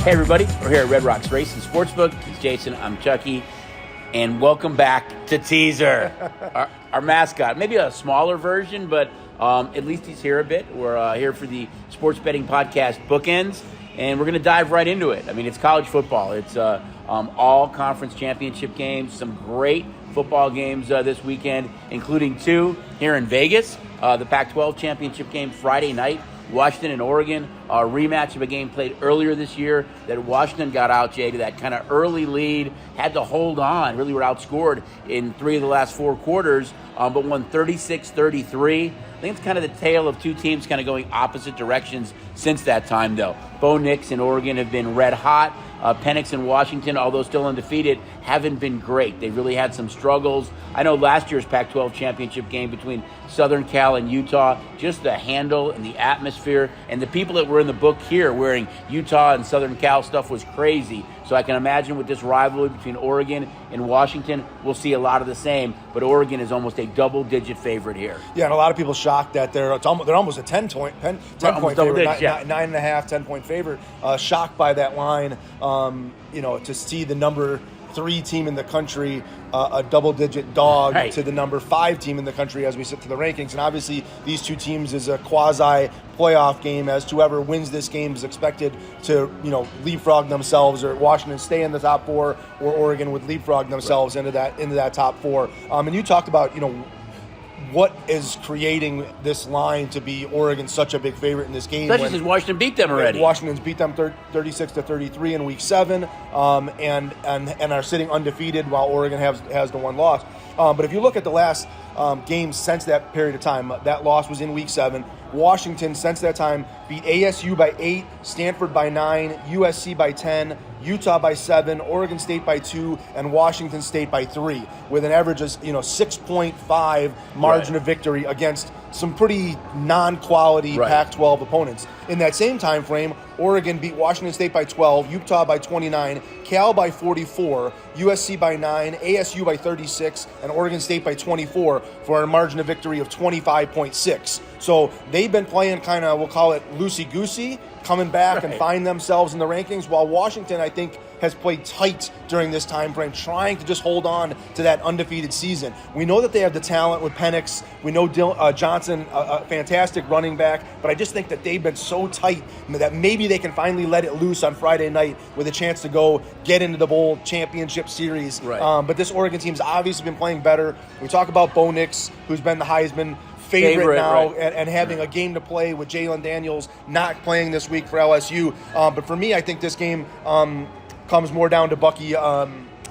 Hey everybody, we're here at Red Rocks Racing Sportsbook. He's Jason, I'm Chucky, and welcome back to Teaser, our mascot. Maybe a smaller version, but at least he's here a bit. We're here for the sports betting podcast Bookends, and we're going to dive right into it. I mean, it's college football. It's all conference championship games, some great football games this weekend, including two here in Vegas. The Pac-12 championship game Friday night, Washington and Oregon, a rematch of a game played earlier this year that Washington got out, Jay, to that kind of early lead, had to hold on, really were outscored in 3 of the last 4 quarters, but won 36-33. I think it's kind of the tale of two teams kind of going opposite directions since that time, though. Bo Nix and Oregon have been red hot. Penix and Washington, although still undefeated, haven't been great. They really had some struggles. I know last year's Pac-12 championship game between Southern Cal and Utah, just the handle and the atmosphere, and the people that were in the book here wearing Utah and Southern Cal stuff was crazy. So I can imagine with this rivalry between Oregon and Washington, we'll see a lot of the same, but Oregon is almost a double-digit favorite here. Yeah, and a lot of people shocked that they're almost a 10-point favorite, 9.5, 10-point favorite. Shocked by that line, to see the number 3 team in the country, a double-digit dog right to the number 5 team in the country as we sit to the rankings. And obviously, these two teams is a quasi-playoff game, as whoever wins this game is expected to, leapfrog themselves, or Washington stay in the top 4, or Oregon would leapfrog themselves into that top 4. And you talked about, what is creating this line to be Oregon such a big favorite in this game? Especially since Washington beat them already. Washington's beat them 36-33 in Week 7, and are sitting undefeated while Oregon has the one loss. But if you look at the last games since that period of time, that loss was in Week 7. Washington, since that time, beat ASU by 8, Stanford by 9, USC by 10, Utah by 7, Oregon State by 2, and Washington State by 3, with an average of 6.5 margin of victory against some pretty non-quality Pac-12 opponents. In that same time frame, Oregon beat Washington State by 12, Utah by 29, Cal by 44, USC by 9, ASU by 36, and Oregon State by 24 for a margin of victory of 25.6. So they've been playing kind of, we'll call it loosey-goosey, coming back and find themselves in the rankings, while Washington, I think, has played tight during this time frame, trying to just hold on to that undefeated season. We know that they have the talent with Penix. We know Johnson, a fantastic running back, but I just think that they've been so tight that maybe they can finally let it loose on Friday night with a chance to go get into the bowl championship series. But this Oregon team's obviously been playing better. We talk about Bo Nix, who's been the Heisman favorite now, and having a game to play with Jalen Daniels not playing this week for LSU. But for me, I think this game comes more down to Bucky.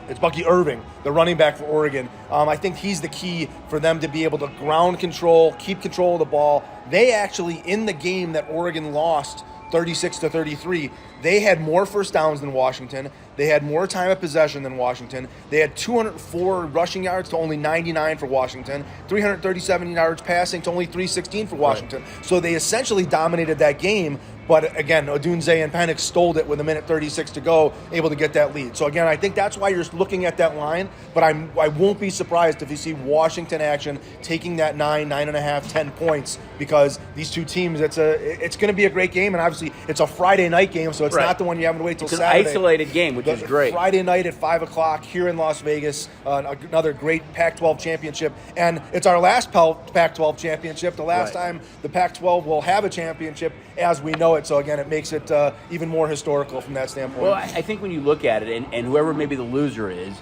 It's Bucky Irving, the running back for Oregon. I think he's the key for them to be able to ground control, keep control of the ball. They actually, in the game that Oregon lost 36-33, they had more first downs than Washington. They had more time of possession than Washington. They had 204 rushing yards to only 99 for Washington, 337 yards passing to only 316 for Washington. So they essentially dominated that game. But again, Odunze and Penix stole it with 1:36 to go, able to get that lead. So again, I think that's why you're looking at that line. But I won't be surprised if you see Washington action taking that 9.5, 10 points, because these two teams, it's going to be a great game. And obviously, it's a Friday night game, so it's not the one you have to wait till Saturday. It's an isolated game, which is great. Friday night at 5 o'clock here in Las Vegas, another great Pac-12 championship. And it's our last Pac-12 championship, the last time the Pac-12 will have a championship as we know it. So again, it makes it even more historical from that standpoint. Well, I think when you look at it, and whoever maybe the loser is,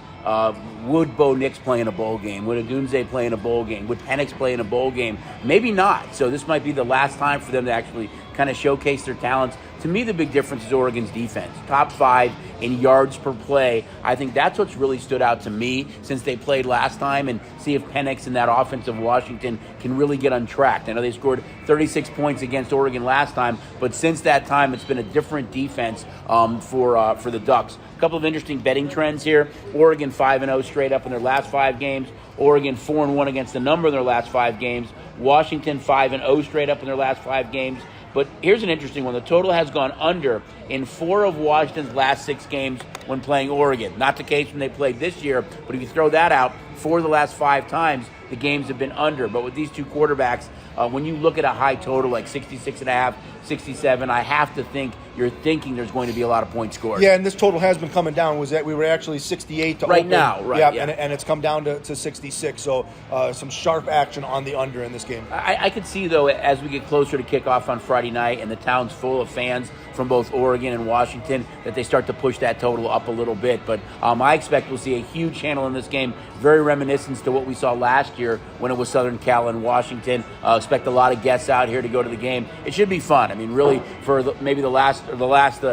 would Bo Nix play in a bowl game? Would Odunze play in a bowl game? Would Penix play in a bowl game? Maybe not. So this might be the last time for them to actually kind of showcase their talents. To me, the big difference is Oregon's defense. Top 5 in yards per play. I think that's what's really stood out to me since they played last time, and see if Penix and that offense of Washington can really get untracked. I know they scored 36 points against Oregon last time, but since that time, it's been a different defense for the Ducks. A couple of interesting betting trends here. Oregon 5-0 straight up in their last 5 games. Oregon 4-1 against the number in their last 5 games. Washington 5-0 straight up in their last 5 games. But here's an interesting one. The total has gone under in 4 of Washington's last 6 games when playing Oregon. Not the case when they played this year, but if you throw that out, 4 of the last 5 times, the games have been under. But with these two quarterbacks, when you look at a high total like 66.5, 67, I have to think you're thinking there's going to be a lot of points scored. Yeah, and this total has been coming down. Was that we were actually 68 to right open. now, right? Yeah, yeah. And it's come down to 66. So some sharp action on the under in this game. I could see, though, as we get closer to kickoff on Friday night and the town's full of fans from both Oregon and Washington, that they start to push that total up a little bit. But I expect we'll see a huge handle in this game, very reminiscent to what we saw last year when it was Southern Cal and Washington. Expect a lot of guests out here to go to the game. It should be fun. I mean, really, for maybe the last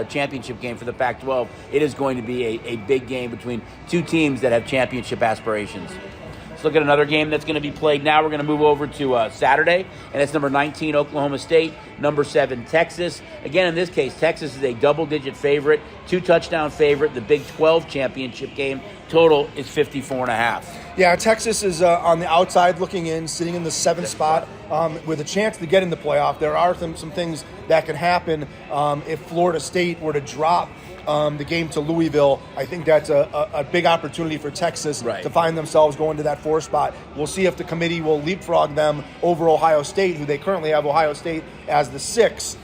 championship game for the Pac-12, it is going to be a big game between two teams that have championship aspirations. Let's look at another game that's going to be played now. We're going to move over to Saturday, and it's number 19, Oklahoma State, number 7, Texas. Again, in this case, Texas is a double-digit favorite, 2-touchdown favorite. The Big 12 championship game total is 54.5. Yeah, Texas is on the outside looking in, sitting in the 7th spot with a chance to get in the playoff. There are some things that can happen if Florida State were to drop the game to Louisville. I think that's a big opportunity for Texas to find themselves going to that 4th spot. We'll see if the committee will leapfrog them over Ohio State, who they currently have Ohio State as the 6th.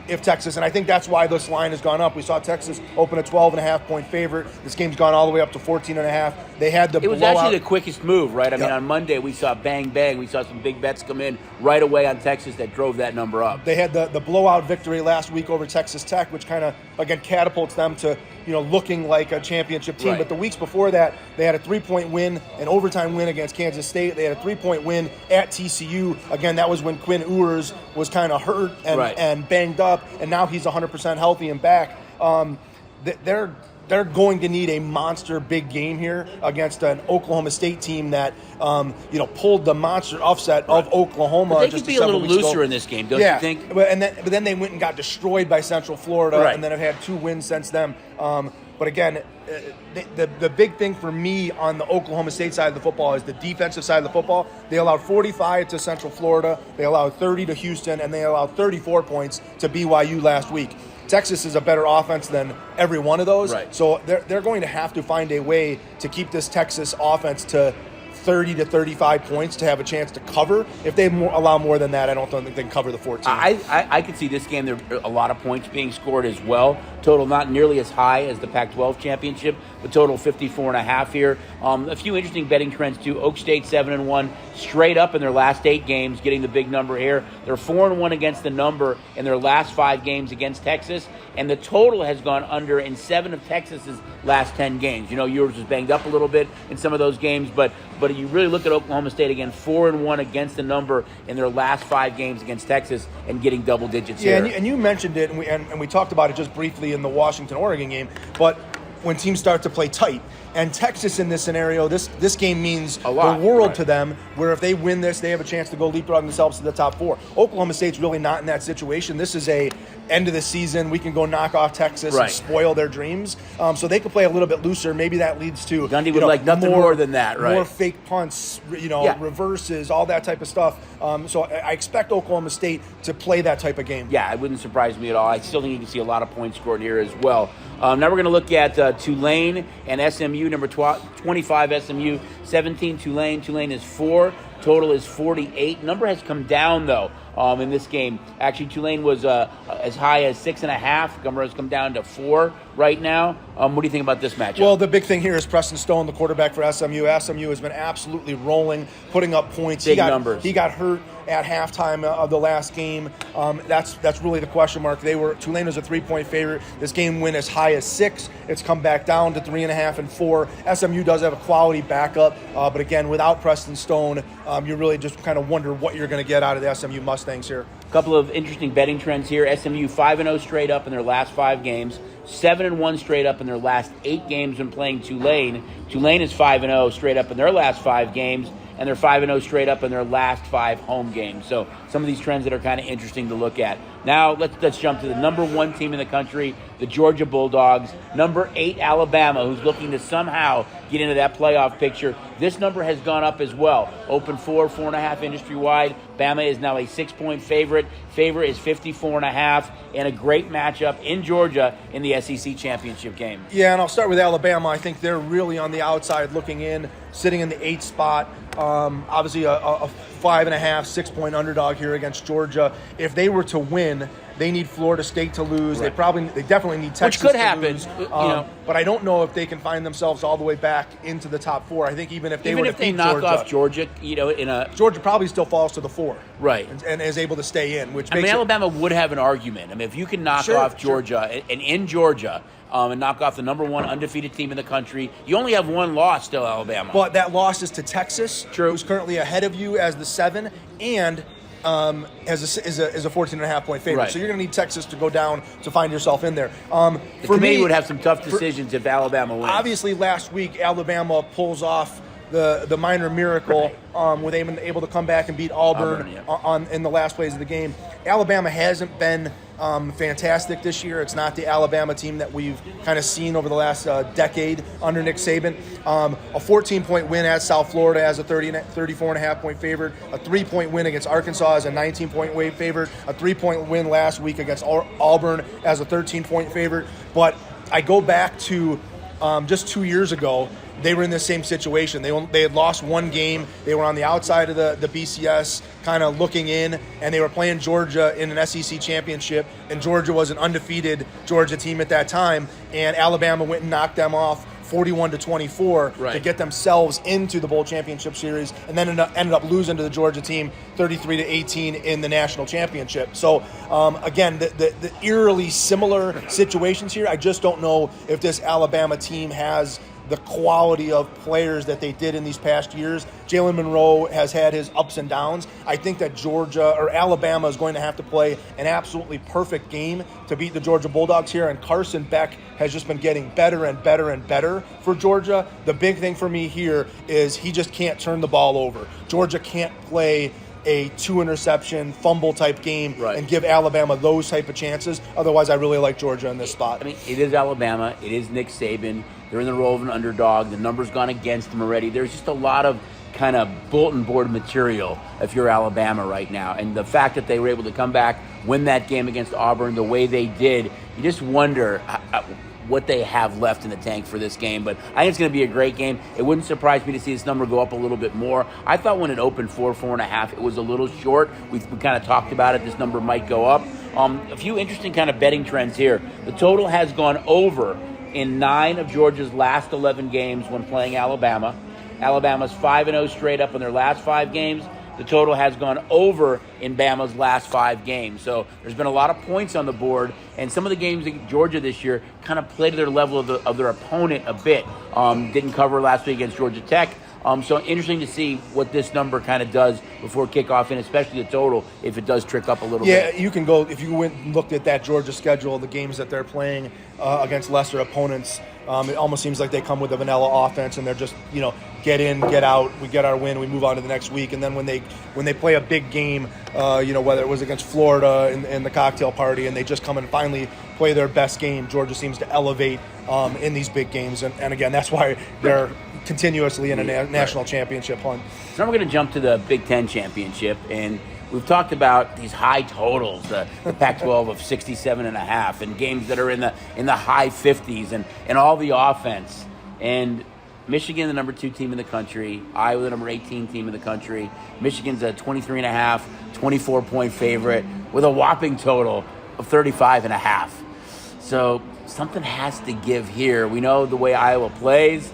If Texas, and I think that's why this line has gone up. We saw Texas open a 12.5-point favorite. This game's gone all the way up to 14.5. They had the blowout. It was actually the quickest move, right? I mean, on Monday we saw bang, bang. We saw some big bets come in right away on Texas that drove that number up. They had the blowout victory last week over Texas Tech, which kind of, again, catapults them to, looking like a championship team. Right. But the weeks before that, they had a 3-point win, an overtime win against Kansas State. They had a 3-point win at TCU. Again, that was when Quinn Ewers was kind of hurt and banged up, and now he's 100% healthy and back. They're going to need a monster big game here against an Oklahoma State team that pulled the monster upset of Oklahoma. But they just could be a little looser ago. in this game, don't you think? But then they went and got destroyed by Central Florida, and then have had 2 wins since then. But again, the big thing for me on the Oklahoma State side of the football is the defensive side of the football. They allowed 45 to Central Florida, they allowed 30 to Houston, and they allowed 34 points to BYU last week. Texas is a better offense than every one of those, so they're going to have to find a way to keep this Texas offense to 30 to 35 points to have a chance to cover. If they allow more than that, I don't think they can cover the 14. I could see this game, there are a lot of points being scored as well. Total not nearly as high as the Pac-12 championship, but total 54.5 here. A few interesting betting trends too. Oak State 7-1 straight up in their last 8 games, getting the big number here. They're 4-1 against the number in their last 5 games against Texas, and the total has gone under in 7 of Texas's last 10 games. Yours was banged up a little bit in some of those games, but you really look at Oklahoma State again, 4-1 against the number in their last 5 games against Texas, and getting double digits here. And you mentioned it, and we talked about it just briefly in the Washington-Oregon game, but when teams start to play tight, and Texas in this scenario, this game means the world to them, where if they win this, they have a chance to go leapfrog themselves to the top 4. Oklahoma State's really not in that situation. This is a end of the season, we can go knock off Texas and spoil their dreams. So they could play a little bit looser. Maybe that leads to Gundy would like nothing more than that, right? More fake punts, reverses, all that type of stuff. So I expect Oklahoma State to play that type of game. Yeah, it wouldn't surprise me at all. I still think you can see a lot of points scored here as well. Now we're going to look at Tulane and SMU, number 25 SMU, 17 Tulane. Tulane is 4. Total is 48. Number has come down, though, in this game. Actually, Tulane was as high as 6.5. Number has come down to 4 right now. What do you think about this matchup? Well, the big thing here is Preston Stone, the quarterback for SMU. SMU has been absolutely rolling, putting up points. Big numbers. He got hurt at halftime of the last game. That's really the question mark. Tulane was a 3-point favorite. This game went as high as 6. It's come back down to 3.5 and 4. SMU does have a quality backup, but again, without Preston Stone, you really just kind of wonder what you're going to get out of the SMU Mustangs here. A couple of interesting betting trends here. SMU 5-0 straight up in their last 5 games. 7-1 straight up in their last 8 games when playing Tulane. Tulane is 5-0 straight up in their last 5 games, and they're 5-0 straight up in their last 5 home games. So some of these trends that are kind of interesting to look at. Now let's jump to the number 1 team in the country, the Georgia Bulldogs. Number 8, Alabama, who's looking to somehow get into that playoff picture. This number has gone up as well. Open 4.5 industry-wide. Bama is now a 6-point favorite. Favor is 54.5, and a great matchup in Georgia in the SEC championship game. Yeah, and I'll start with Alabama. I think they're really on the outside looking in, sitting in the 8th spot. Obviously a 5.5, 6-point underdog here against Georgia. If they were to win, They need Florida State to lose. Right. They definitely need Texas Which could to happen. lose. You But I don't know if they can find themselves all the way back into the top 4. I think even if they knock off Georgia, Georgia probably still falls to the 4, right, and is able to stay in. Which makes Alabama would have an argument. I mean, if you can knock off Georgia and in Georgia. And knock off the number 1 undefeated team in the country. You only have 1 loss still, Alabama. But that loss is to Texas, True. who's currently ahead of you as the 7, and is a 14.5-point favorite. Right. So you're going to need Texas to go down to find yourself in there. The committee would have some tough decisions if Alabama wins. Obviously, last week, Alabama pulls off the minor miracle with able to come back and beat Auburn in the last plays of the game. Alabama hasn't been fantastic this year. It's not the Alabama team that we've kind of seen over the last decade under Nick Saban. A 14-point win at South Florida as a 34.5-point favorite. A 3-point win against Arkansas as a 19-point favorite. A 3-point win last week against Auburn as a 13-point favorite. But I go back to just 2 years ago. They were in the same situation. They had lost 1 game. They were on the outside of the BCS, kind of looking in, and they were playing Georgia in an SEC championship, and Georgia was an undefeated Georgia team at that time, and Alabama went and knocked them off 41-24 to get themselves into the bowl championship series, and then ended up losing to the Georgia team 33-18 in the national championship. So again, the eerily similar situations here. I just don't know if this Alabama team has the quality of players that they did in these past years. Jalen Monroe has had his ups and downs. I think that Alabama is going to have to play an absolutely perfect game to beat the Georgia Bulldogs here, and Carson Beck has just been getting better and better and better for Georgia. The big thing for me here is he just can't turn the ball over. Georgia can't play a 2-interception fumble type game and give Alabama those type of chances. Otherwise, I really like Georgia in this spot. I mean, it is Alabama. It is Nick Saban. They're in the role of an underdog. The number's gone against them already. There's just a lot of kind of bulletin board material if you're Alabama right now. And the fact that they were able to come back, win that game against Auburn the way they did, you just wonder what they have left in the tank for this game. But I think it's going to be a great game. It wouldn't surprise me to see this number go up a little bit more. I thought when it opened 4.5, it was a little short. We kind of talked about it. This number might go up. A few interesting kind of betting trends here. The total has gone over in 9 of Georgia's last 11 games when playing Alabama. Alabama's 5-0 straight up in their last 5 games. The total has gone over in Bama's last 5 games. So there's been a lot of points on the board, and some of the games in Georgia this year kind of played to their level of their opponent a bit. Didn't cover last week against Georgia Tech. So interesting to see what this number kind of does before kickoff, and especially the total if it does trick up a little bit. Yeah, you can go, if you went and looked at that Georgia schedule, the games that they're playing against lesser opponents, it almost seems like they come with a vanilla offense, and they're just, get in, get out, we get our win, we move on to the next week. And then when they play a big game, whether it was against Florida in the cocktail party, and they just come and finally play their best game, Georgia seems to elevate in these big games. And again, that's why they're continuously in a national championship hunt. So now we're going to jump to the Big Ten championship, and we've talked about these high totals, the Pac-12 of 67.5, and games that are in the high 50s, and all the offense. And Michigan, the number 2 team in the country. Iowa, the number 18 team in the country. Michigan's a 23.5, 24-point favorite with a whopping total of 35.5. So something has to give here. We know the way Iowa plays,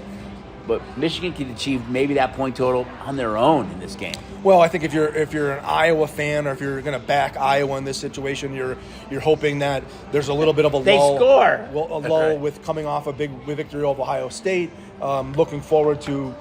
but Michigan can achieve maybe that point total on their own in this game. Well, I think if you're an Iowa fan, or if you're going to back Iowa in this situation, you're hoping that there's a little bit of a lull with coming off a big victory over Ohio State. Looking forward to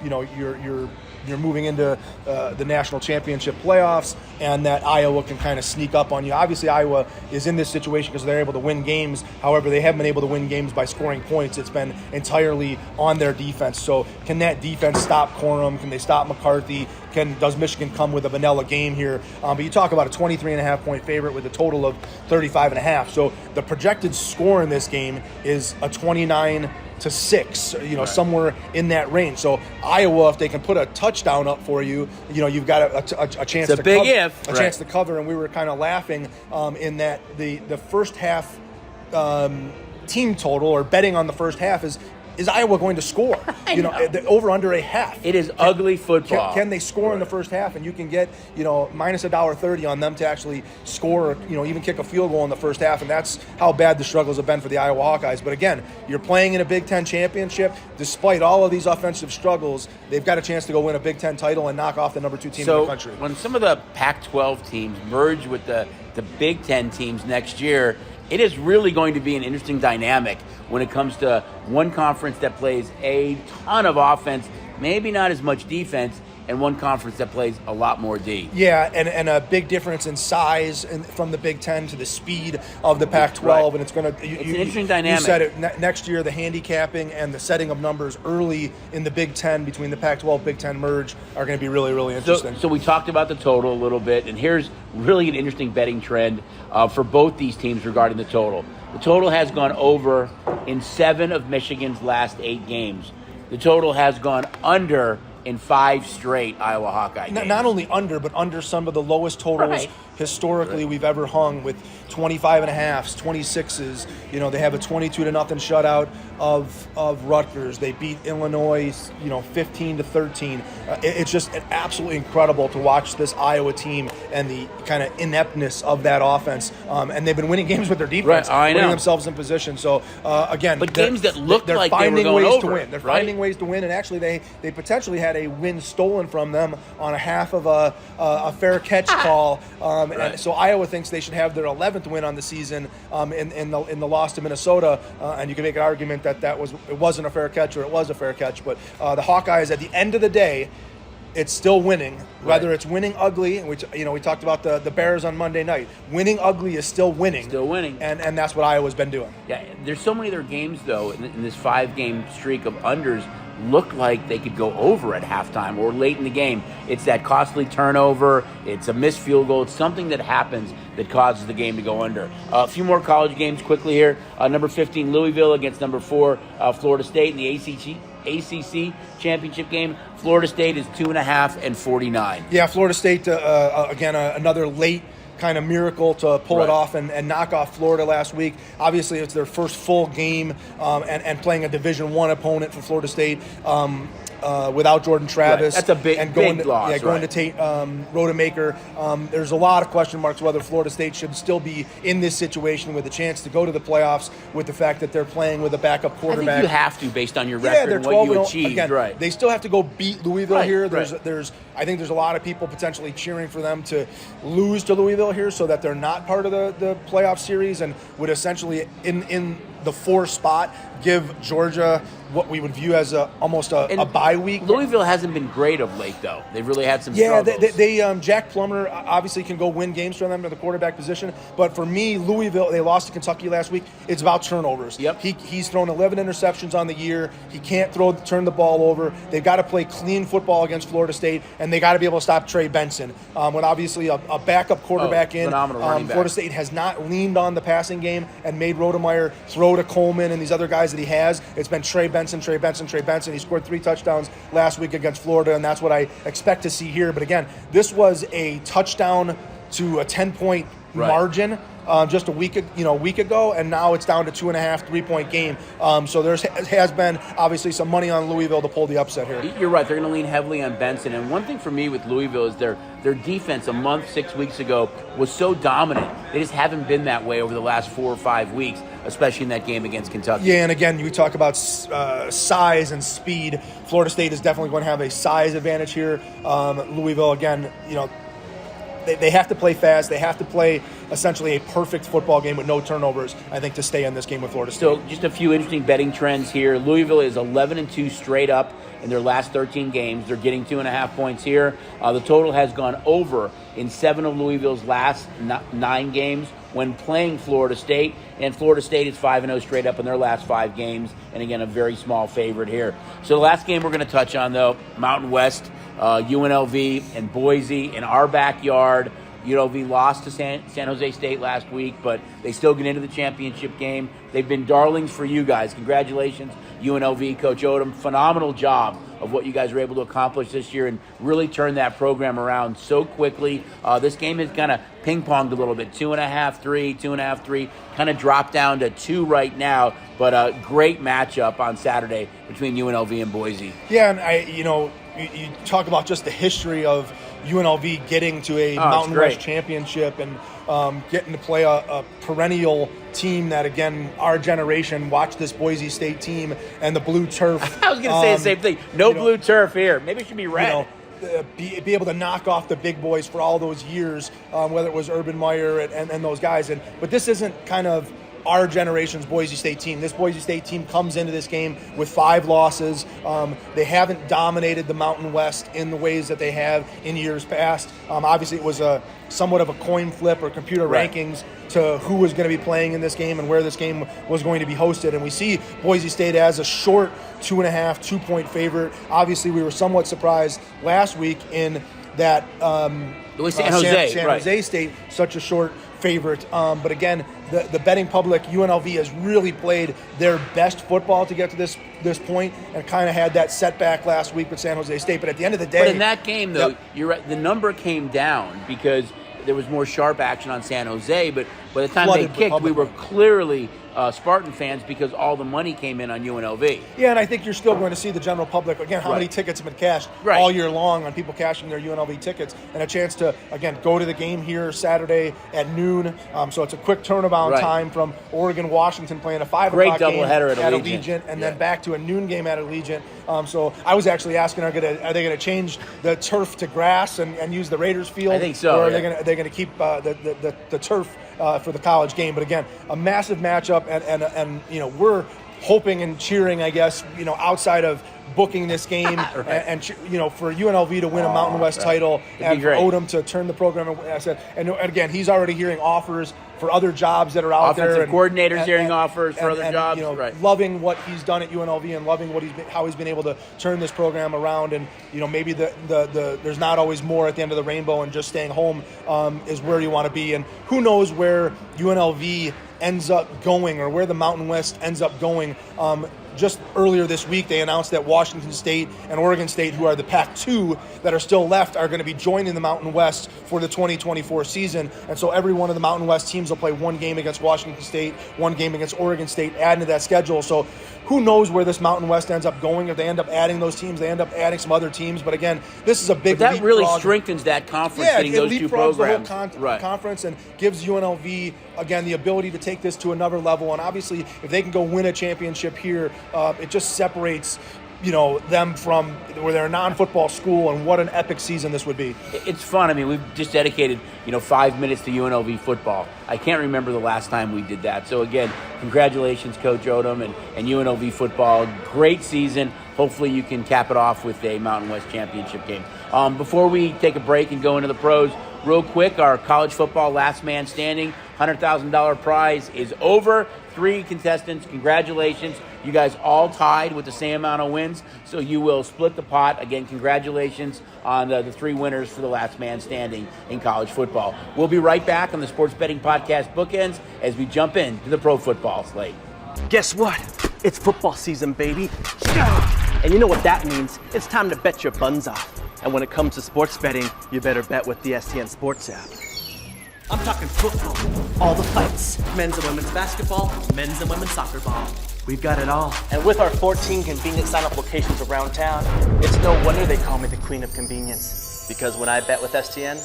you're moving into the national championship playoffs, and that Iowa can kind of sneak up on you. Obviously, Iowa is in this situation because they're able to win games. However, they haven't been able to win games by scoring points. It's been entirely on their defense. So can that defense stop Corum? Can they stop McCarthy? Does Michigan come with a vanilla game here? But you talk about a 23.5-point favorite with a total of 35.5. So the projected score in this game is a 29-6, somewhere in that range. So Iowa, if they can put a touchdown up for you, you've got a chance chance to cover. And we were kind of laughing in that the first half team total, or betting on the first half, is is Iowa going to score? Over under a half. It is ugly football. Can they score in the first half? And you can get minus $1.30 on them to actually score, even kick a field goal in the first half. And that's how bad the struggles have been for the Iowa Hawkeyes. But again, you're playing in a Big Ten championship. Despite all of these offensive struggles, they've got a chance to go win a Big Ten title and knock off the number 2 team in the country. When some of the Pac-12 teams merge with the Big Ten teams next year, it is really going to be an interesting dynamic when it comes to one conference that plays a ton of offense, maybe not as much defense, and one conference that plays a lot more D. Yeah, and a big difference in size from the Big Ten to the speed of the Pac-12, right. And it's going to. It's an interesting dynamic. You said it. Next year, the handicapping and the setting of numbers early in the Big Ten between the Pac-12 Big Ten merge are going to be really, really interesting. So we talked about the total a little bit, and here's really an interesting betting trend for both these teams regarding the total. The total has gone over in 7 of Michigan's last 8 games. The total has gone under in 5 straight Iowa Hawkeye games. Not only under, but under some of the lowest totals historically we've ever hung, with 25.5s, 26s. They have a 22-0 shutout of Rutgers. They beat Illinois, 15-13. It's just absolutely incredible to watch this Iowa team and the kind of ineptness of that offense. And they've been winning games with their defense, putting themselves in position. So again, but games that look like they were going over, to win. They're finding ways to win, and actually they potentially had a win stolen from them on a half of a fair catch call. And so Iowa thinks they should have their 11th win on the season in the loss to Minnesota, and you can make an argument that it wasn't a fair catch or it was a fair catch. But the Hawkeyes, at the end of the day, it's still winning. Whether it's winning ugly, which we talked about the Bears on Monday night. Winning ugly is still winning. Still winning. And that's what Iowa's been doing. Yeah, there's so many other games, though, in this 5-game streak of unders look like they could go over at halftime or late in the game. It's that costly turnover. It's a missed field goal. It's something that happens that causes the game to go under. A few more college games quickly here. Number 15, Louisville against number 4, Florida State in the ACC championship game. Florida State is 2.5 and 49. Yeah, Florida State, again, another late kind of miracle to pull it off and knock off Florida last week. Obviously, it's their first full game and playing a Division I opponent for Florida State without Jordan Travis. Right. That's a big loss. Yeah, going to Tate Rodemaker. There's a lot of question marks whether Florida State should still be in this situation with a chance to go to the playoffs, with the fact that they're playing with a backup quarterback. I think you have to, based on your record and what you achieved. Again, they still have to go beat Louisville here. I think there's a lot of people potentially cheering for them to lose to Louisville here so that they're not part of the playoff series, and would essentially, in the 4 spot, give Georgia what we would view as almost a bye week. Louisville hasn't been great of late, though. They've really had some struggles. They Jack Plummer obviously can go win games for them at the quarterback position, but for me, Louisville, they lost to Kentucky last week. It's about turnovers. Yep. He's thrown 11 interceptions on the year. He can't turn the ball over. They've got to play clean football against Florida State, and they got to be able to stop Trey Benson. With obviously a backup quarterback phenomenal running back. Florida State has not leaned on the passing game and made Rodemeyer throw to Coleman and these other guys that he has. It's been Trey Benson. He scored 3 touchdowns last week against Florida, and that's what I expect to see here. But again, this was a touchdown to a 10-point margin just a week ago, and now it's down to 2.5 3-point game. So there has been obviously some money on Louisville to pull the upset here. You're right. They're going to lean heavily on Benson. And one thing for me with Louisville is their defense 6 weeks ago was so dominant. They just haven't been that way over the last 4 or 5 weeks, especially in that game against Kentucky. Yeah, and again, you talk about size and speed. Florida State is definitely going to have a size advantage here. Louisville, again, they have to play fast. They have to play essentially a perfect football game with no turnovers, I think, to stay in this game with Florida State. So just a few interesting betting trends here. Louisville is 11-2 straight up in their last 13 games. They're getting 2.5 points here. The total has gone over in 7 of Louisville's last 9 games when playing Florida State. And Florida State is 5-0 straight up in their last 5 games. And again, a very small favorite here. So the last game we're going to touch on, though, Mountain West, UNLV and Boise in our backyard. UNLV lost to San Jose State last week, but they still get into the championship game. They've been darlings for you guys. Congratulations UNLV, Coach Odom, phenomenal job of what you guys were able to accomplish this year and really turn that program around so quickly. This game has kind of ping-ponged a little bit, 2.5, 3, 2.5, 3, kind of dropped down to 2 right now, but a great matchup on Saturday between UNLV and Boise. Yeah, and you talk about just the history of UNLV getting to a Mountain West championship and getting to play a perennial team that, again, our generation watched this Boise State team and the blue turf. I was going to say the same thing. No blue turf here. Maybe it should be red. Be able to knock off the big boys for all those years, whether it was Urban Meyer and those guys. But this isn't kind of our generation's Boise State team. This Boise State team comes into this game with 5 losses. They haven't dominated the Mountain West in the ways that they have in years past. Obviously, it was somewhat of a coin flip or computer rankings to who was going to be playing in this game and where this game was going to be hosted. And we see Boise State as a short 2.5, 2-point favorite. Obviously, we were somewhat surprised last week in that San Jose, San Jose State, such a short favorite. But again, the betting public, UNLV has really played their best football to get to this point and kind of had that setback last week with San Jose State. But at the end of the day... But in that game, though, you're right, the number came down because there was more sharp action on San Jose, but by the time they kicked, we were clearly Spartan fans because all the money came in on UNLV. Yeah, and I think you're still going to see the general public, again, how many tickets have been cashed all year long on people cashing their UNLV tickets, and a chance to, again, go to the game here Saturday at noon. So it's a quick turnaround time from Oregon-Washington playing a 5 o'clock game doubleheader at Allegiant, and then back to a noon game at Allegiant. So I was actually asking, are they going to change the turf to grass and use the Raiders field? I think so. Or are they going to keep the turf for the college game? But again, a massive matchup, and we're hoping and cheering, I guess, outside of booking this game and for UNLV to win a Mountain West title and for Odom to turn the program. And again, he's already hearing offers for other jobs that are out there. Offensive coordinators hearing offers for other jobs. Loving what he's done at UNLV and loving how he's been able to turn this program around. And maybe there's not always more at the end of the rainbow, and just staying home is where you want to be. And who knows where UNLV ends up going or where the Mountain West ends up going. Just earlier this week, they announced that Washington State and Oregon State, who are the Pac-2 that are still left, are going to be joining the Mountain West for the 2024 season. And so every one of the Mountain West teams will play one game against Washington State, one game against Oregon State, adding to that schedule. So who knows where this Mountain West ends up going? If they end up adding those teams, they end up adding some other teams. But again, this is a big leapfrog. That really strengthens that conference, getting those two programs. The whole conference and gives UNLV, again, the ability to take this to another level. And obviously, if they can go win a championship here, it just separates them from where they're a non-football school, and what an epic season this would be. It's fun. I mean, we've just dedicated 5 minutes to UNLV football. I can't remember the last time we did that. So again, congratulations, Coach Odom and UNLV football. Great season. Hopefully you can cap it off with a Mountain West championship game. Before we take a break and go into the pros, real quick, our college football last man standing $100,000 prize is over. 3 contestants. Congratulations. You guys all tied with the same amount of wins, so you will split the pot. Again, congratulations on the 3 winners for the last man standing in college football. We'll be right back on the Sports Betting Podcast Bookends as we jump into the pro football slate. Guess what? It's football season, baby. And you know what that means. It's time to bet your buns off. And when it comes to sports betting, you better bet with the STN Sports app. I'm talking football, all the fights, men's and women's basketball, men's and women's soccer ball. We've got it all. And with our 14 convenient sign-up locations around town, it's no wonder they call me the Queen of Convenience. Because when I bet with STN,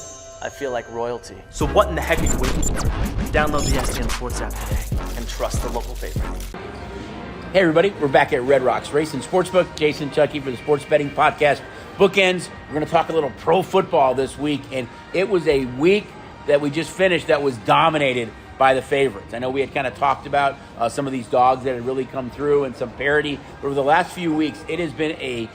I feel like royalty. So what in the heck are you waiting for? Download the STN Sports app today and trust the local favorite. Hey everybody, we're back at Red Rocks Racing Sportsbook. Jason Chucky for the Sports Betting Podcast Bookends. We're going to talk a little pro football this week, and it was a week that we just finished that was dominated by the favorites. I know we had kind of talked about some of these dogs that had really come through and some parity, but over the last few weeks, it has been a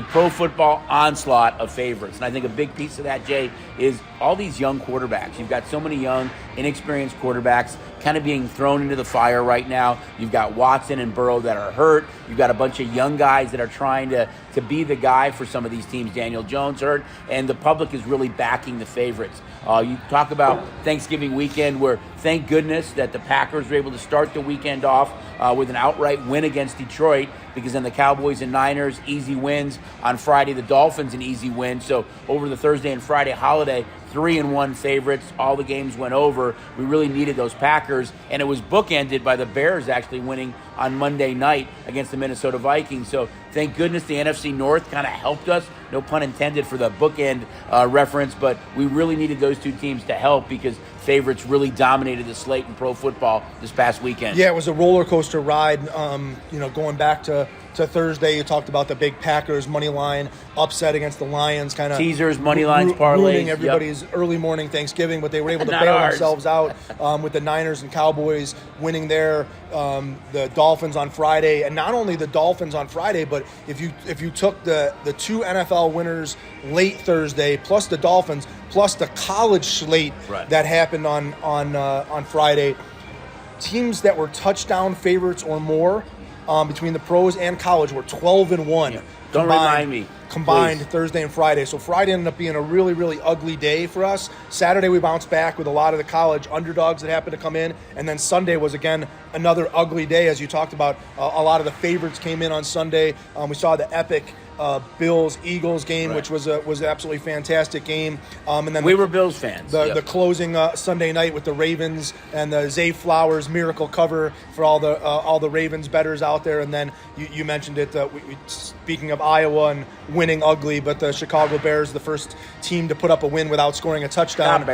pro football onslaught of favorites. And I think a big piece of that, Jay, is all these young quarterbacks. You've got so many young, inexperienced quarterbacks kind of being thrown into the fire right now. You've got Watson and Burrow that are hurt. You've got a bunch of young guys that are trying to be the guy for some of these teams. Daniel Jones hurt, and the public is really backing the favorites. You talk about Thanksgiving weekend, where thank goodness that the Packers were able to start the weekend off with an outright win against Detroit, because then the Cowboys and Niners, easy wins. On Friday, the Dolphins, an easy win. So over the Thursday and Friday holiday, 3-1 favorites. All the games went over. We really needed those Packers, and it was bookended by the Bears actually winning on Monday night against the Minnesota Vikings. So thank goodness the NFC North kind of helped us. No pun intended for the bookend reference, but we really needed those two teams to help, because favorites really dominated the slate in pro football this past weekend. Yeah, it was a roller coaster ride. Going back to Thursday, you talked about the big Packers money line upset against the Lions, kind of teasers, money lines, parlays, ruining everybody's early morning Thanksgiving, but they were able to bail themselves out with the Niners and Cowboys winning there. The Dolphins on Friday, and not only the Dolphins on Friday, but if you took the two NFL winners late Thursday, plus the Dolphins, plus the college slate that happened on Friday, teams that were touchdown favorites or more between the pros and college were 12-1. Yeah. Don't remind me. Combined please. Thursday and Friday. So Friday ended up being a really, really ugly day for us. Saturday we bounced back with a lot of the college underdogs that happened to come in. And then Sunday was, again, another ugly day. As you talked about, a lot of the favorites came in on Sunday. We saw the epic Bills-Eagles game, which was an absolutely fantastic game. And then we were Bills fans. The closing Sunday night with the Ravens and the Zay Flowers miracle cover for all the Ravens bettors out there. And then you mentioned it. Speaking of Iowa and winning ugly, but the Chicago Bears, the first team to put up a win without scoring a touchdown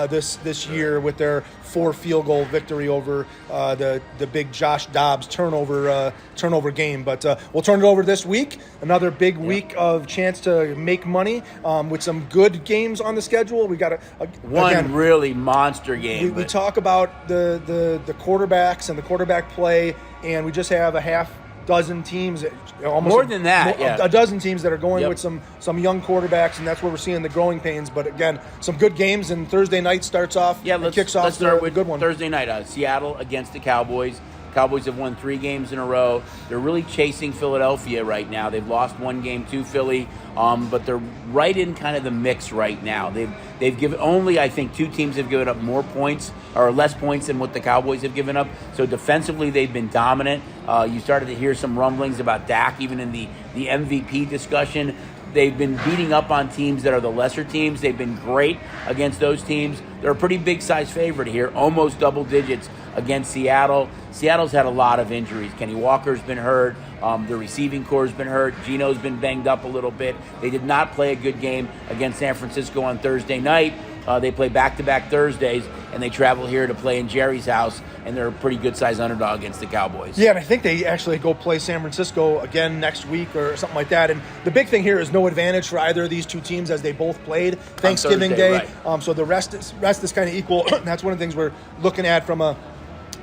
this year, with their 4 field goal victory over the big Josh Dobbs turnover game. But we'll turn it over this week. Another big week of chance to make money with some good games on the schedule. We got one really monster game. We talk about the quarterbacks and the quarterback play, and we just have a half dozen teams, almost more than that, a dozen teams that are going with some young quarterbacks, and that's where we're seeing the growing pains. But again, some good games, and Thursday night starts off. Let's start with a good one. Thursday night, Seattle against the Cowboys. Cowboys have won 3 games in a row. They're really chasing Philadelphia right now. They've lost 1 game to Philly, but they're right in kind of the mix right now. They've given only, I think, 2 teams have given up more points or less points than what the Cowboys have given up. So defensively, they've been dominant. You started to hear some rumblings about Dak, even in the MVP discussion. They've been beating up on teams that are the lesser teams. They've been great against those teams. They're a pretty big-size favorite here, almost double digits against Seattle. Seattle's had a lot of injuries. Kenny Walker's been hurt. The receiving corps has been hurt. Gino's been banged up a little bit. They did not play a good game against San Francisco on Thursday night. They play back-to-back Thursdays, and they travel here to play in Jerry's house, and they're a pretty good-sized underdog against the Cowboys. Yeah, and I think they actually go play San Francisco again next week or something like that. And the big thing here is no advantage for either of these two teams, as they both played Thanksgiving Day. So the rest is kind of equal. That's one of the things we're looking at from a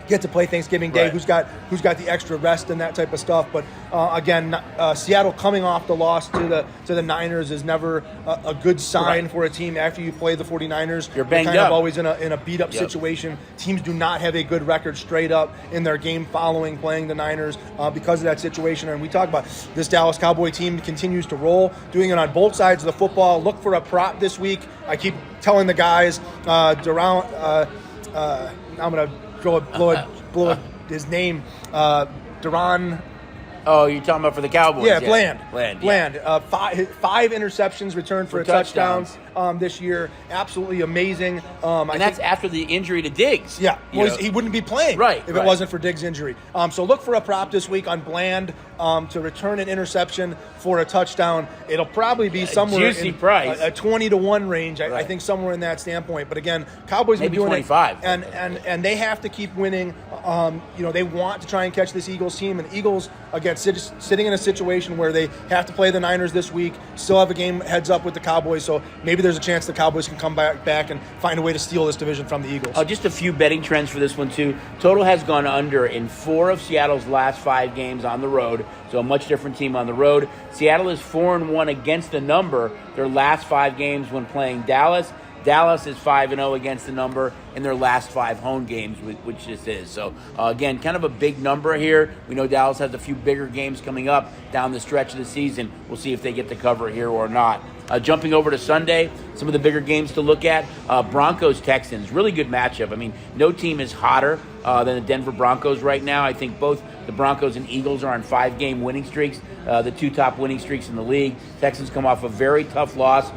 get to play Thanksgiving Day, who's got the extra rest and that type of stuff. But again, Seattle coming off the loss to the Niners is never a good sign for a team after you play the 49ers. You're banged kind up. Of always in a beat up situation. Teams do not have a good record straight up in their game following playing the Niners because of that situation. And we talk about this Dallas Cowboy team continues to roll, doing it on both sides of the football. Look for a prop this week. I keep telling the guys, I'm going to blow his name, Duran. Oh, you're talking about for the Cowboys? Yeah, Bland. Bland. 5 interceptions returned for a touchdown this year. Absolutely amazing. And that's after the injury to Diggs. Yeah, he wouldn't be playing if it wasn't for Diggs' injury. So look for a prop this week on Bland to return an interception for a touchdown. It'll probably be somewhere juicy in price. A 20-1 range. I think somewhere in that standpoint. But again, Cowboys maybe are doing 25. And they have to keep winning. They want to try and catch this Eagles team, and Eagles again sitting in a situation where they have to play the Niners this week. Still have a game heads up with the Cowboys, so maybe there's a chance the Cowboys can come back and find a way to steal this division from the Eagles. Just a few betting trends for this one too. Total has gone under in 4 of Seattle's last 5 games on the road. So a much different team on the road. Seattle is 4-1 against the number their last 5 games when playing Dallas. Dallas is 5-0 against the number in their last 5 home games, which this is. So, again, kind of a big number here. We know Dallas has a few bigger games coming up down the stretch of the season. We'll see if they get to cover here or not. Jumping over to Sunday, some of the bigger games to look at. Broncos-Texans, really good matchup. I mean, no team is hotter than the Denver Broncos right now. I think both the Broncos and Eagles are on 5-game winning streaks, the 2 top winning streaks in the league. Texans come off a very tough loss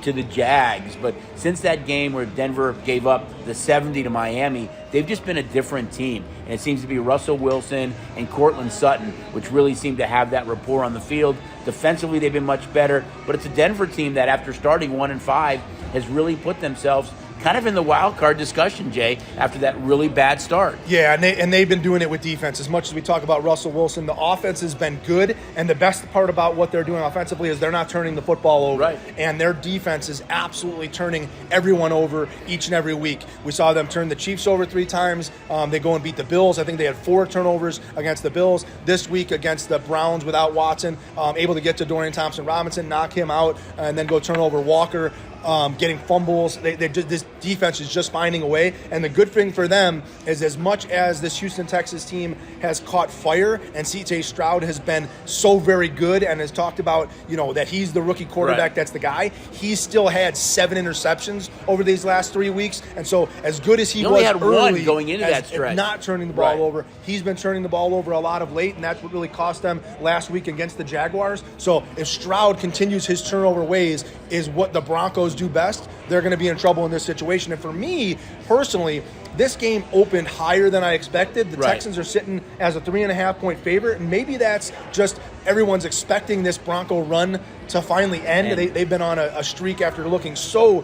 to the Jags. But since that game where Denver gave up the 70 to Miami, they've just been a different team. And it seems to be Russell Wilson and Cortland Sutton, which really seem to have that rapport on the field. Defensively, they've been much better. But it's a Denver team that, after starting 1-5, has really put themselves kind of in the wild card discussion, Jay, after that really bad start. Yeah, and they've been doing it with defense. As much as we talk about Russell Wilson, the offense has been good, and the best part about what they're doing offensively is they're not turning the football over. Right. And their defense is absolutely turning everyone over each and every week. We saw them turn the Chiefs over 3 times. They go and beat the Bills. I think they had 4 turnovers against the Bills. This week against the Browns without Watson, able to get to Dorian Thompson-Robinson, knock him out, and then go turn over Walker. Getting fumbles. This defense is just finding a way. And the good thing for them is, as much as this Houston, Texas team has caught fire, and C.J. Stroud has been so very good and has talked about, that he's the rookie quarterback, that's the guy, he's still had 7 interceptions over these last 3 weeks. And so, as good as he was only had early, 1 going into that stretch, not turning the ball over, he's been turning the ball over a lot of late, and that's what really cost them last week against the Jaguars. So if Stroud continues his turnover ways, is what the Broncos do best, they're going to be in trouble in this situation. And for me, personally, this game opened higher than I expected. The Texans are sitting as a 3.5-point favorite, and maybe that's just everyone's expecting this Bronco run to finally end. They've been on a streak after looking so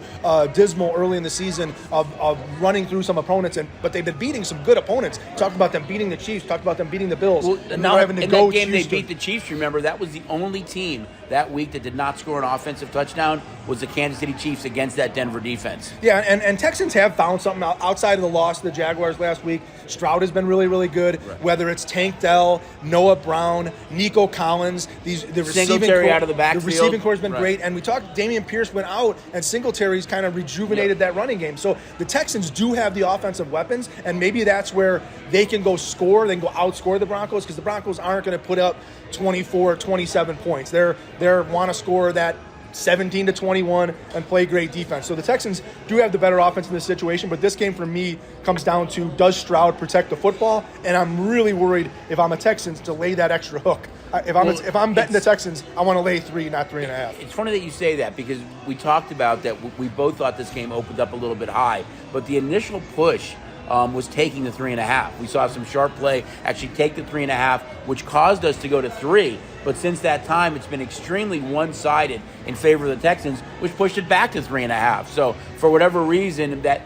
dismal early in the season of running through some opponents, but they've been beating some good opponents. Talked about them beating the Chiefs, talked about them beating the Bills. Well, and now having to go that game Houston. they beat the Chiefs, remember, that was the only team that week that did not score an offensive touchdown was the Kansas City Chiefs against that Denver defense. Yeah, and Texans have found something outside of the loss to the Jaguars last week. Stroud has been really, really good. Right. Whether it's Tank Dell, Noah Brown, Nico Collins, the receiving core, out of the backfield. The receiving core has been great. And we talked, Damian Pierce went out, and Singletary's kind of rejuvenated that running game. So the Texans do have the offensive weapons, and maybe that's where they can go score. They can go outscore the Broncos, because the Broncos aren't going to put up 24, 27 points. They want to score that 17-21 and play great defense. So the Texans do have the better offense in this situation, but this game for me comes down to, does Stroud protect the football? And I'm really worried, if I'm a Texans, to lay that extra hook. If I'm betting the Texans, I want to lay 3, not 3.5. It's funny that you say that, because we talked about that. We both thought this game opened up a little bit high, but the initial push was taking the 3.5. We saw some sharp play actually take the 3.5, which caused us to go to 3. But since that time, it's been extremely one-sided in favor of the Texans, which pushed it back to 3.5. So for whatever reason, that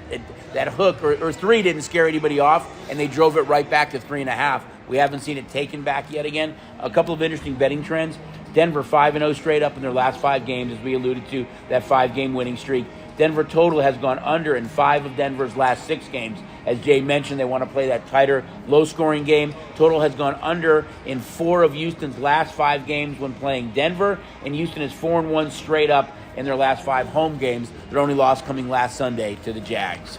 hook or 3 didn't scare anybody off, and they drove it right back to 3.5. We haven't seen it taken back yet again. A couple of interesting betting trends. Denver 5-0 straight up in their last 5 games, as we alluded to, that 5-game winning streak. Denver total has gone under in 5 of Denver's last 6 games. As Jay mentioned, they want to play that tighter, low-scoring game. Total has gone under in 4 of Houston's last 5 games when playing Denver, and Houston is 4-1 straight up in their last 5 home games. Their only loss coming last Sunday to the Jags.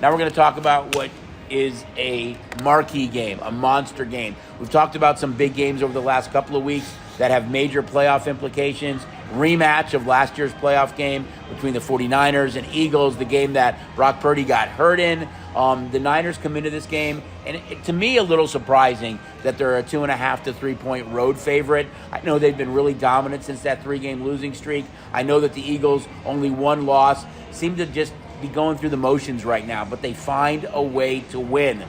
Now we're going to talk about what is a marquee game, a monster game. We've talked about some big games over the last couple of weeks that have major playoff implications. Rematch of last year's playoff game between the 49ers and Eagles, the game that Brock Purdy got hurt in. The Niners come into this game, and to me, a little surprising that they're a 2.5 to 3 point road favorite. I know they've been really dominant since that 3-game losing streak. I know that the Eagles, only 1 loss, seem to just be going through the motions right now, but they find a way to win.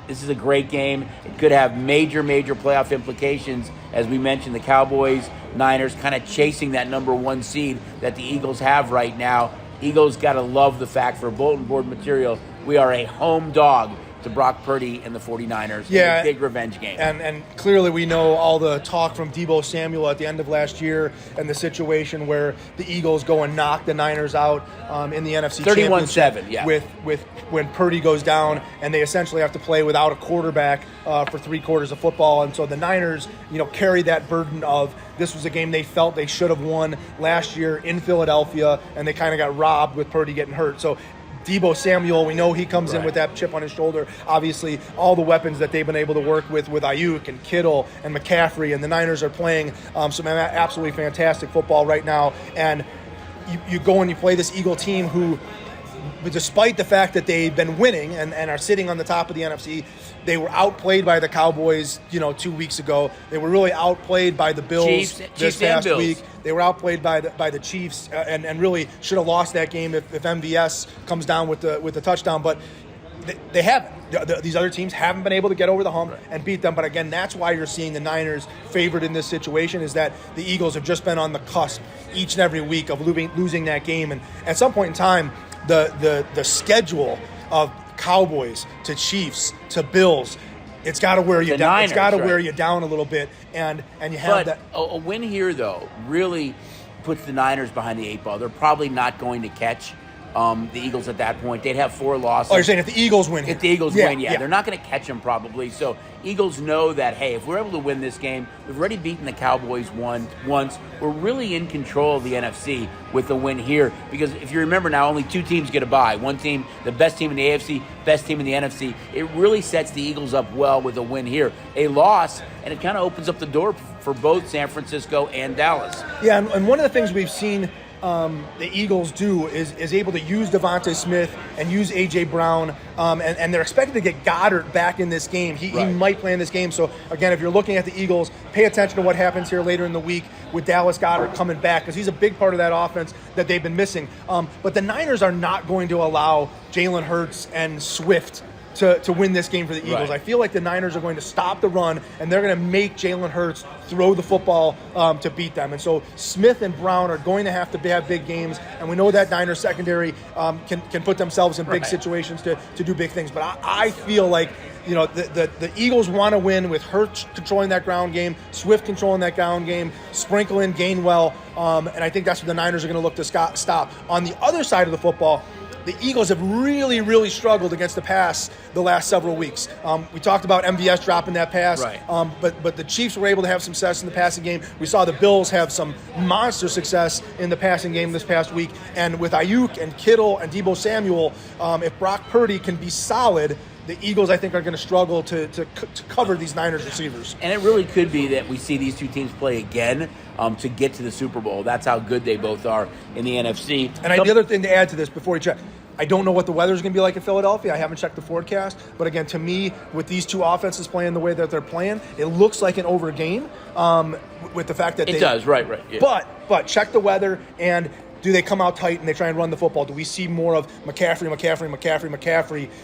This is a great game. It could have major playoff implications. As we mentioned, the Cowboys, Niners kind of chasing that number 1 seed that the Eagles have right now. Eagles got to love the fact, for bulletin board material, we are a home dog to Brock Purdy and the 49ers in Yeah. a big revenge game. And clearly we know all the talk from Deebo Samuel at the end of last year and the situation where the Eagles go and knock the Niners out in the NFC 31-7, Championship yeah. with when Purdy goes down and they essentially have to play without a quarterback for 3 quarters of football. And so the Niners, carry that burden of this was a game they felt they should have won last year in Philadelphia, and they kind of got robbed with Purdy getting hurt. So Deebo Samuel, we know he comes in with that chip on his shoulder. Obviously, all the weapons that they've been able to work with Ayuk and Kittle and McCaffrey, and the Niners are playing some absolutely fantastic football right now. And you go and you play this Eagle team who, despite the fact that they've been winning and are sitting on the top of the NFC, they were outplayed by the Cowboys, 2 weeks ago. They were really outplayed by the Bills this past week. They were outplayed by the Chiefs and really should have lost that game if MVS comes down with the touchdown. But they haven't. These other teams haven't been able to get over the hump and beat them. But again, that's why you're seeing the Niners favored in this situation, is that the Eagles have just been on the cusp each and every week of losing that game. And at some point in time, the schedule of Cowboys to Chiefs to Bills, it's got to wear you down. Niners, it's got to wear you down a little bit, and you have that. A win here, though, really puts the Niners behind the 8 ball. They're probably not going to catch the Eagles at that point. They'd have 4 losses. Oh, you're saying if the Eagles win here. If the Eagles win, they're not going to catch them probably. So Eagles know that, hey, if we're able to win this game, we've already beaten the Cowboys once. We're really in control of the NFC with the win here. Because if you remember now, only 2 teams get a bye. One team, the best team in the AFC, best team in the NFC. It really sets the Eagles up well with a win here. A loss, and it kind of opens up the door for both San Francisco and Dallas. Yeah, and one of the things we've seen the Eagles do is able to use Devontae Smith and use A.J. Brown, and they're expected to get Goddard back in this game. He might play in this game. So, again, if you're looking at the Eagles, pay attention to what happens here later in the week with Dallas Goddard coming back, because he's a big part of that offense that they've been missing. But the Niners are not going to allow Jalen Hurts and Swift to win this game for the Eagles. I feel like the Niners are going to stop the run, and they're going to make Jalen Hurts throw the football to beat them. And so Smith and Brown are going to have big games, and we know that Niners secondary can put themselves in big situations to do big things. But I feel like the Eagles want to win with Hurts controlling that ground game, Swift controlling that ground game, sprinkle in Gainwell, and I think that's what the Niners are going to look to stop. On the other side of the football, the Eagles have really, really struggled against the pass the last several weeks. We talked about MVS dropping that pass, but the Chiefs were able to have some success in the passing game. We saw the Bills have some monster success in the passing game this past week. And with Ayuk and Kittle and Deebo Samuel, if Brock Purdy can be solid, the Eagles, I think, are going to struggle to cover these Niners receivers. And it really could be that we see these 2 teams play again to get to the Super Bowl. That's how good they both are in the NFC. And the other thing to add to this before you check, I don't know what the weather's going to be like in Philadelphia. I haven't checked the forecast. But again, to me, with these 2 offenses playing the way that they're playing, it looks like an over game with the fact that it does, right. Yeah. But check the weather, and do they come out tight and they try and run the football? Do we see more of McCaffrey,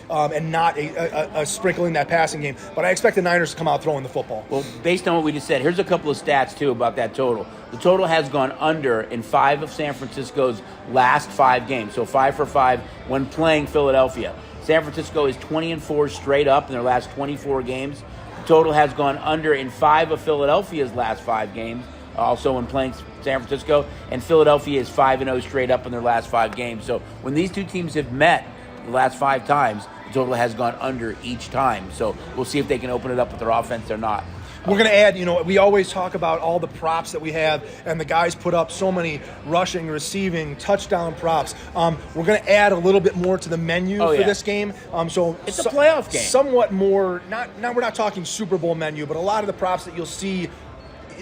and not a sprinkle in that passing game? But I expect the Niners to come out throwing the football. Well, based on what we just said, here's a couple of stats, too, about that total. The total has gone under in 5 of San Francisco's last 5 games, so 5 for 5 when playing Philadelphia. San Francisco is 20-4 straight up in their last 24 games. The total has gone under in 5 of Philadelphia's last 5 games, also when playing San Francisco, and Philadelphia is 5-0 straight up in their last 5 games. So when these 2 teams have met the last 5 times, the total has gone under each time. So we'll see if they can open it up with their offense or not. We're going to add, we always talk about all the props that we have, and the guys put up so many rushing, receiving, touchdown props. We're going to add a little bit more to the menu for this game. So it's a playoff game. Somewhat more, we're not talking Super Bowl menu, but a lot of the props that you'll see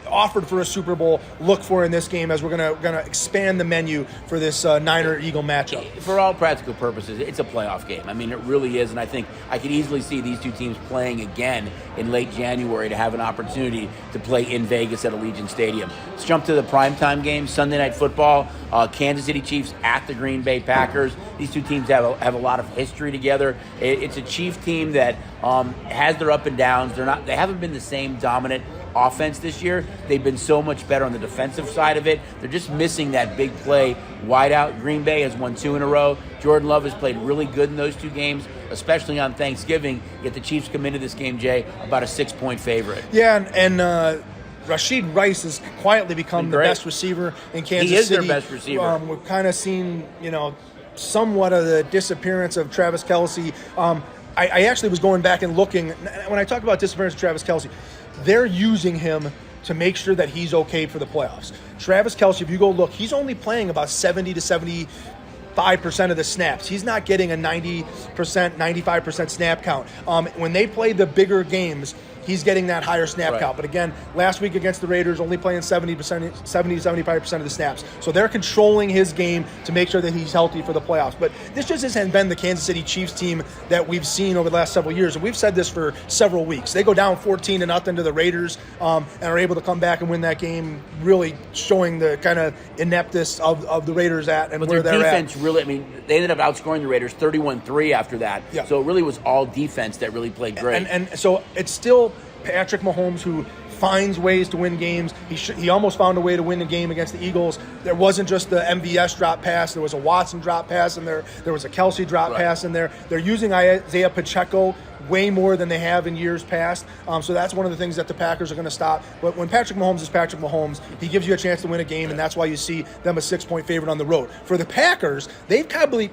offered for a Super Bowl, look for in this game, as we're gonna expand the menu for this Niner-Eagle matchup. For all practical purposes, it's a playoff game. I mean, it really is, and I think I could easily see these 2 teams playing again in late January to have an opportunity to play in Vegas at Allegiant Stadium. Let's jump to the primetime game, Sunday Night Football. Kansas City Chiefs at the Green Bay Packers. These 2 teams have a lot of history together. It's a Chief team that has their up and downs. They haven't been the same dominant offense this year. They've been so much better on the defensive side of it. They're just missing that big play wide out. Green Bay has won 2 in a row. Jordan Love has played really good in those 2 games, especially on Thanksgiving. Yet the Chiefs come into this game, Jay, about a 6-point favorite. Yeah, and Rashid Rice has quietly become the best receiver in Kansas City. He is their best receiver. We've kind of seen, somewhat of the disappearance of Travis Kelce. I actually was going back and looking. When I talk about disappearance of Travis Kelce, they're using him to make sure that he's okay for the playoffs. Travis Kelce, if you go look, he's only playing about 70 to 75% of the snaps. He's not getting a 90%, 95% snap count. When they play the bigger games, he's getting that higher snap count. But again, last week against the Raiders, only playing 70 to 75% of the snaps. So they're controlling his game to make sure that he's healthy for the playoffs. But this just hasn't been the Kansas City Chiefs team that we've seen over the last several years. And we've said this for several weeks. They go down 14-0 to the Raiders and are able to come back and win that game, really showing the kind of ineptness of the Raiders and but where they're at. Their defense really, they ended up outscoring the Raiders 31-3 after that. Yeah. So it really was all defense that really played great. And so it's still Patrick Mahomes who finds ways to win games. He almost found a way to win the game against the Eagles. There wasn't just the MVS drop pass. There was a Watson drop pass in there. There was a Kelce drop pass in there. They're using Isaiah Pacheco way more than they have in years past. So that's one of the things that the Packers are going to stop. But when Patrick Mahomes is Patrick Mahomes, he gives you a chance to win a game, and that's why you see them a 6-point favorite on the road. For the Packers, they've probably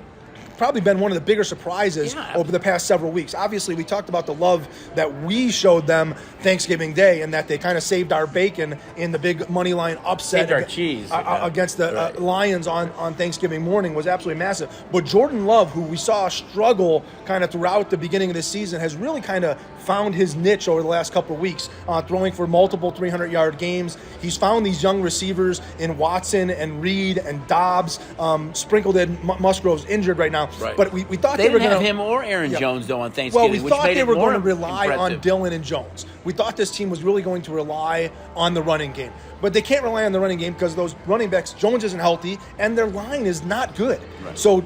been one of the bigger surprises over the past several weeks. Obviously, we talked about the love that we showed them Thanksgiving Day and that they kind of saved our bacon in the big money line upset against the Lions on Thanksgiving morning was absolutely massive. But Jordan Love, who we saw struggle kind of throughout the beginning of this season, has really kind of found his niche over the last couple of weeks, throwing for multiple 300-yard games. He's found these young receivers in Watson and Reed and Dobbs, sprinkled in. Musgrove's injured right now. Right. But we thought they were didn't going have him or Aaron Jones, though, on Thanksgiving. Well, we thought they were going to rely impressive. on Dillon and Jones. We thought this team was really going to rely on the running game. But they can't rely on the running game because those running backs, Jones isn't healthy, and their line is not good. Right. So,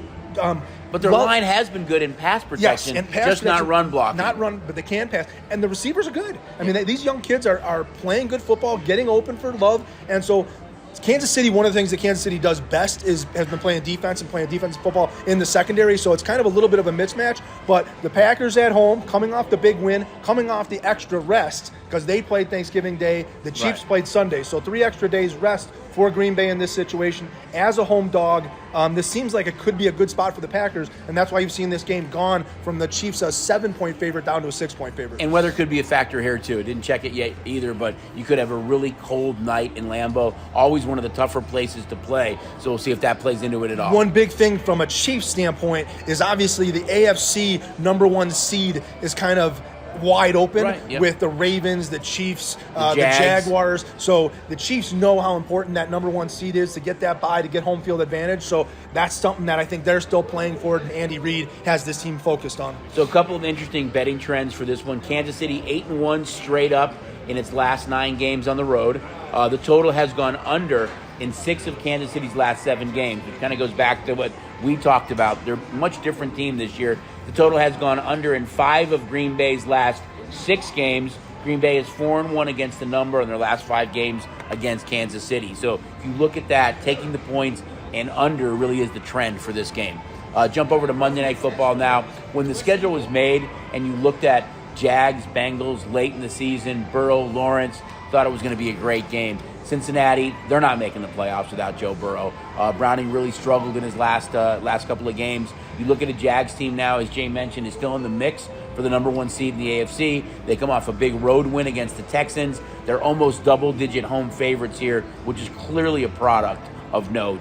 but their line has been good in pass protection, and pass just protection, not run blocking. Not run, but they can pass. And the receivers are good. I mean, these young kids are playing good football, getting open for Love. And so Kansas City, one of the things that Kansas City does best has been playing defense and playing defensive football in the secondary. So it's kind of a little bit of a mismatch. But the Packers at home, coming off the big win, coming off the extra rest, because they played Thanksgiving Day, the Chiefs played Sunday. So 3 extra days rest for Green Bay in this situation. As a home dog, this seems like it could be a good spot for the Packers, and that's why you've seen this game gone from the Chiefs a 7-point favorite down to a 6-point favorite. And weather could be a factor here, too. Didn't check it yet either, but you could have a really cold night in Lambeau. Always one of the tougher places to play, so we'll see if that plays into it at all. One big thing from a Chiefs standpoint is obviously the AFC number 1 seed is kind of wide open with the Ravens, the Chiefs, the Jaguars. So the Chiefs know how important that number 1 seed is to get that bye, to get home field advantage. So that's something that I think they're still playing for, and Andy Reid has this team focused on. So a couple of interesting betting trends for this one. Kansas City 8-1 straight up in its last 9 games on the road. The total has gone under in 6 of Kansas City's last 7 games. It kind of goes back to what we talked about. They're a much different team this year. The total has gone under in 5 of Green Bay's last 6 games. Green Bay is 4-1 against the number in their last 5 games against Kansas City. So if you look at that, taking the points and under really is the trend for this game. Jump over to Monday Night Football now. When the schedule was made and you looked at Jags, Bengals late in the season, Burrow, Lawrence, thought it was going to be a great game. Cincinnati, they're not making the playoffs without Joe Burrow. Browning really struggled in his last couple of games. You look at a Jags team now, as Jay mentioned, is still in the mix for the number 1 seed in the AFC. They come off a big road win against the Texans. They're almost double-digit home favorites here, which is clearly a product of Joe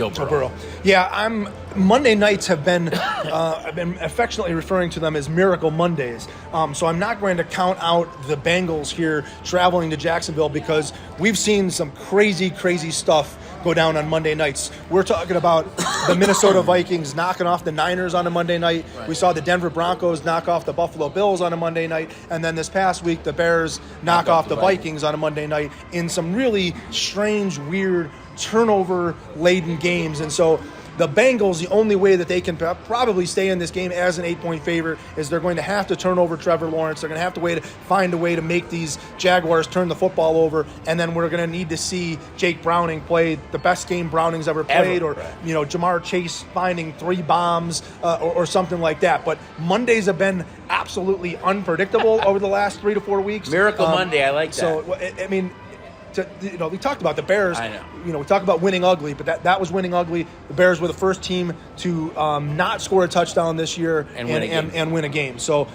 Burrow. Yeah, Monday nights have been I've been affectionately referring to them as Miracle Mondays. So I'm not going to count out the Bengals here traveling to Jacksonville because we've seen some crazy stuff go down on Monday nights. We're talking about the Minnesota Vikings knocking off the Niners on a Monday night. Right. We saw the Denver Broncos knock off the Buffalo Bills on a Monday night. And then this past week, the Bears knock off the Vikings on a Monday night in some really strange, weird, turnover-laden games. And so The Bengals, the only way that they can probably stay in this game as an 8-point favorite is they're going to have to turn over Trevor Lawrence. They're going to have to find a way to make these Jaguars turn the football over, and then we're going to need to see Jake Browning play the best game Browning's ever played, or Jamar Chase finding 3 bombs or something like that. But Mondays have been absolutely unpredictable over the last 3 to 4 weeks. Miracle Monday, I like that. So, I mean, we talked about the Bears. I know. We talked about winning ugly, but that was winning ugly. The Bears were the first team to not score a touchdown this year and win a game. So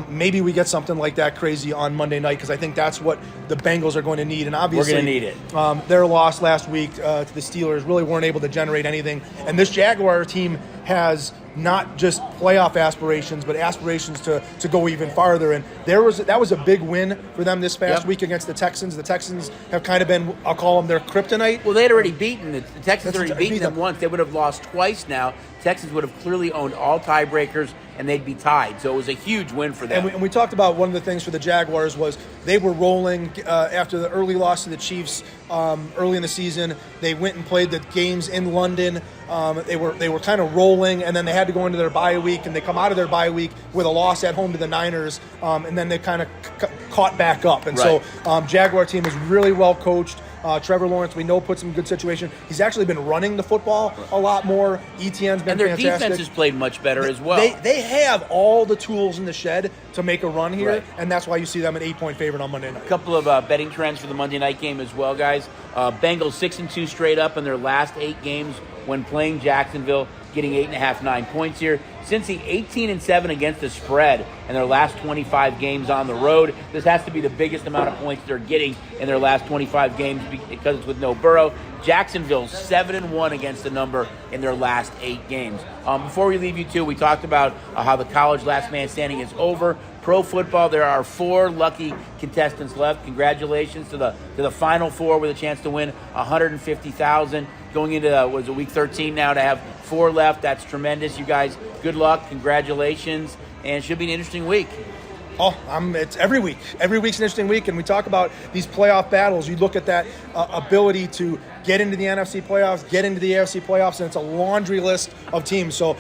maybe we get something like that crazy on Monday night, because I think that's what the Bengals are going to need. And obviously, we're going to need it. Their loss last week to the Steelers really weren't able to generate anything. And this Jaguar team has not just playoff aspirations, but aspirations to go even farther. And that was a big win for them this past week against the Texans. The Texans have kind of been, I'll call them their kryptonite. Well, they'd already beaten the Texans. Had already beaten them once. They would have lost twice now. Texans would have clearly owned all tiebreakers, and they'd be tied. So it was a huge win for them. And we talked about one of the things for the Jaguars was they were rolling after the early loss to the Chiefs early in the season. They went and played the games in London. They were kind of rolling, and then they had to go into their bye week, and they come out of their bye week with a loss at home to the Niners, and then they kind of caught back up. And so Jaguar team is really well coached. Trevor Lawrence, we know, puts him in good situation. He's actually been running the football a lot more. ETN's been and their fantastic. defense has played much better as well. They have all the tools in the shed to make a run here, and that's why you see them an 8-point favorite on Monday night. A couple of betting trends for the Monday night game as well, guys. Bengals 6-2 straight up in their last 8 games when playing Jacksonville, getting 8.5, 9 points here. Cincy 18-7 against the spread in their last 25 games on the road. This has to be the biggest amount of points they're getting in their last 25 games because it's with no Burrow. Jacksonville 7-1 against the number in their last 8 games. Before we leave you two, we talked about how the college last man standing is over. Pro football, there are 4 lucky contestants left. Congratulations to the final 4 with a chance to win $150,000. Going into week 13 now to have 4 left. That's tremendous. You guys, good luck. Congratulations. And it should be an interesting week. Oh, it's every week. Every week's an interesting week, and we talk about these playoff battles. You look at that ability to get into the NFC playoffs, get into the AFC playoffs, and it's a laundry list of teams. So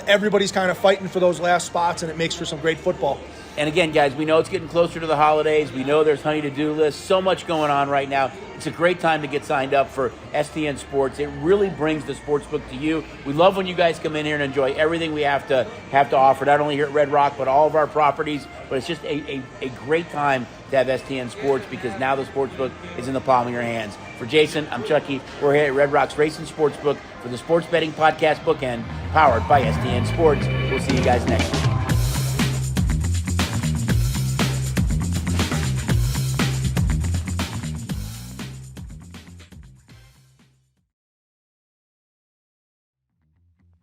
everybody's kind of fighting for those last spots, and it makes for some great football. And again, guys, we know it's getting closer to the holidays. We know there's honey to-do lists. So much going on right now. It's a great time to get signed up for STN Sports. It really brings the sportsbook to you. We love when you guys come in here and enjoy everything we have to offer, not only here at Red Rock, but all of our properties. But it's just a great time to have STN Sports, because now the sportsbook is in the palm of your hands. For Jason, I'm Chucky. We're here at Red Rock's Racing Sportsbook for the Sports Betting Podcast Bookend, powered by STN Sports. We'll see you guys next week.